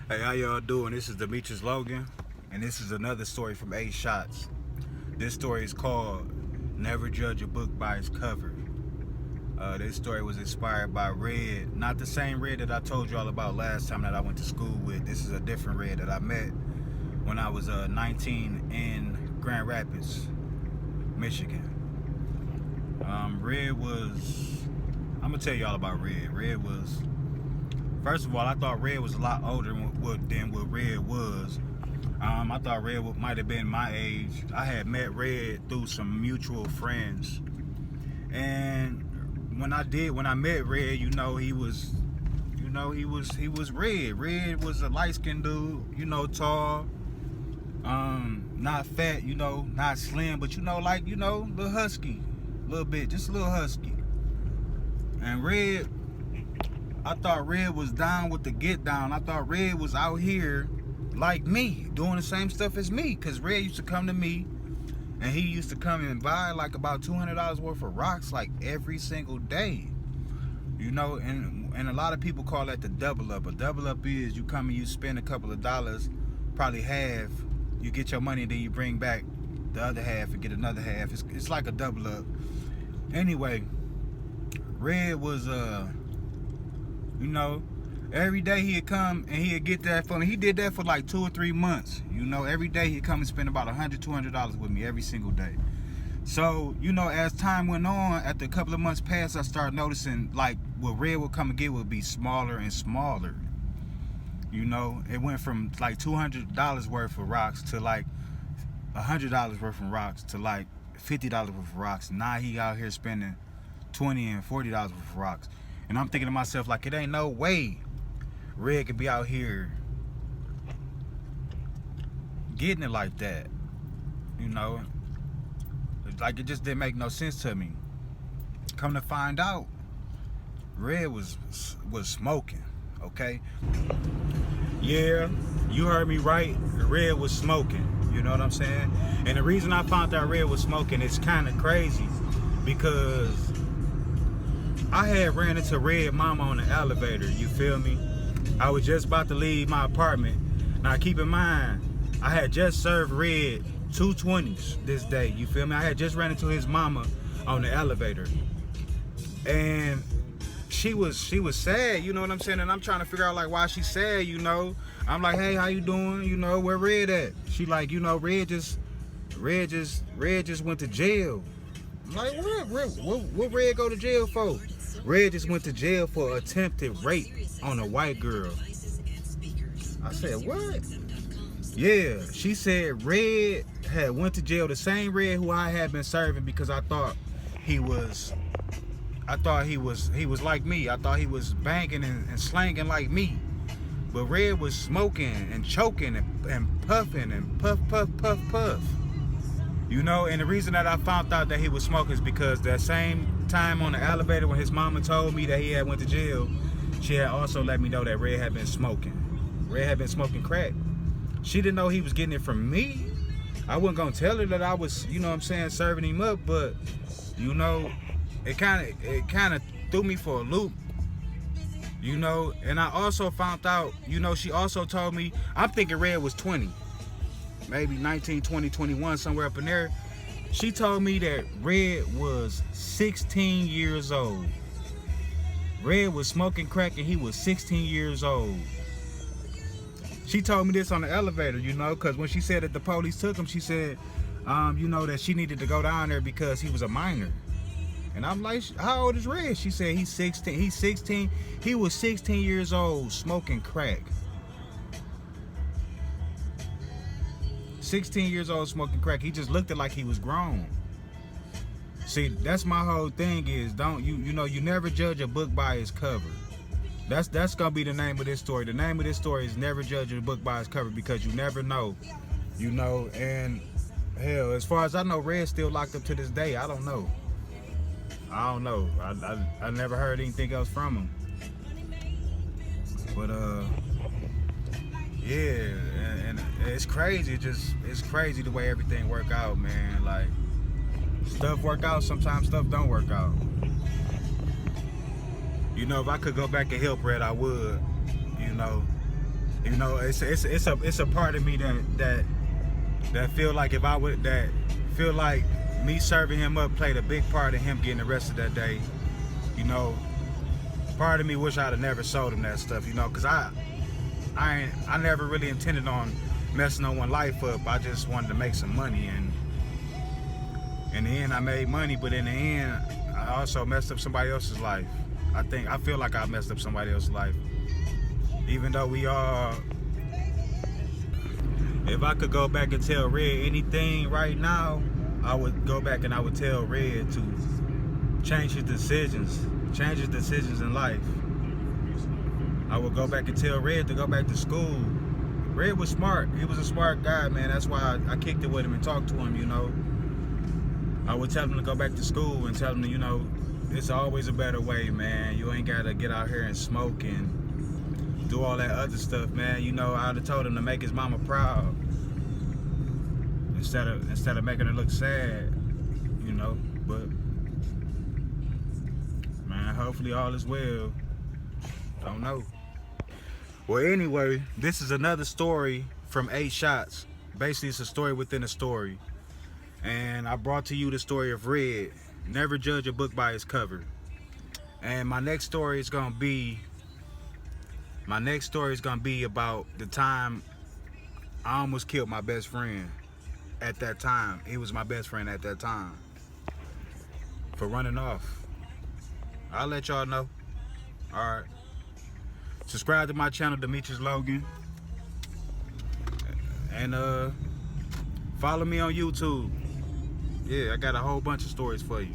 Hey, how y'all doing? This is Demetrius Logan, and this is another story from 8 Shots. This story is called Never Judge a Book by Its Cover. This story was inspired by Red, not the same Red that I told y'all about last time that I went to school with. This is a different Red that I met when I was 19 in Grand Rapids, Michigan. Red was, I'm gonna tell y'all about Red. Red was, first of all, I thought Red was a lot older than what Red was. I thought Red might have been my age. I had met Red through some mutual friends, and when I met Red, he was Red. Red was a light-skinned dude, tall, not fat, not slim, but little husky, a little bit, just a little husky. And Red, I thought Red was down with the get down. I thought Red was out here like me, doing the same stuff as me, because Red used to come to me, and he used to come and buy like about $200 worth of rocks like every single day. And a lot of people call that the double up. A double up is you come and you spend a couple of dollars, probably half, you get your money, and then you bring back the other half and get another half. It's like a double up. Anyway, Red was every day he'd come and he'd get that for me. He did that for like 2 or 3 months. Every day he'd come and spend about $100, $200 with me every single day. So, as time went on, after a couple of months passed, I started noticing like what Red would come and get would be smaller and smaller. It went from like $200 worth of rocks to like $100 worth of rocks to like $50 worth of rocks. Now he out here spending $20 and $40 worth of rocks. And I'm thinking to myself, like, it ain't no way Red could be out here getting it like that. Like, it just didn't make no sense to me. Come to find out, Red was smoking, okay? Yeah, you heard me right. Red was smoking, you know what I'm saying? And the reason I found out Red was smoking is kind of crazy, because I had ran into Red mama on the elevator, you feel me? I was just about to leave my apartment. Now keep in mind, I had just served Red 2 20s this day, you feel me? I had just ran into his mama on the elevator. And she was sad, you know what I'm saying? And I'm trying to figure out like why she's sad, I'm like, hey, how you doing? Where Red at? She like, Red just went to jail. I'm like, what Red go to jail for? Red just went to jail for attempted rape on a white girl. I said, what? Yeah, she said Red had went to jail, the same Red who I had been serving, because I thought he was like me. I thought he was banging and slanging like me. But Red was smoking and choking and puffing and puff. And the reason that I found out that he was smoking is because that same time on the elevator when his mama told me that he had went to jail, she had also let me know that Red had been smoking. Red had been smoking crack. She didn't know he was getting it from me. I wasn't gonna tell her that I was, serving him up, but it kind of threw me for a loop. And I also found out, she also told me, I'm thinking Red was 20. Maybe 19, 20, 21, somewhere up in there. She told me that Red was 16 years old. Red was smoking crack and he was 16 years old. She told me this on the elevator, because when she said that the police took him, she said, that she needed to go down there because he was a minor. And I'm like, how old is Red? She said he's 16. He's 16. He was 16 years old smoking crack. 16 years old smoking crack. He just looked like he was grown. See, that's my whole thing is you never judge a book by its cover. That's gonna be the name of this story. The name of this story is never judge a book by its cover, because you never know. And hell, as far as I know, Red's still locked up to this day. I don't know. I never heard anything else from him. But yeah, and it's crazy. It's crazy the way everything work out, man. Like, stuff work out, sometimes stuff don't work out. If I could go back and help Red, I would. You know, it's a part of me that feel like feel like me serving him up played a big part in him getting arrested that day. You know, part of me wish I'd have never sold him that stuff. You know, cause I never really intended on messing no one life up. I just wanted to make some money, and in the end I made money, but in the end I also messed up somebody else's life. I feel like I messed up somebody else's life. Even though we all, if I could go back and tell Red anything right now, I would go back and I would tell Red to change his decisions in life. I would go back and tell Red to go back to school. Red was smart. He was a smart guy, man. That's why I kicked it with him and talked to him, you know. I would tell him to go back to school and tell him, you know, it's always a better way, man. You ain't gotta get out here and smoke and do all that other stuff, man. You know, I'd have told him to make his mama proud instead of making her look sad, you know. But man, hopefully all is well. Don't know. Well, anyway, this is another story from 8 Shots. Basically, it's a story within a story. And I brought to you the story of Red. Never judge a book by its cover. And my next story is gonna be about the time I almost killed my best friend. At that time, he was my best friend at that time, for running off. I'll let y'all know. All right. Subscribe to my channel, Demetrius Logan, and follow me on YouTube. Yeah, I got a whole bunch of stories for you.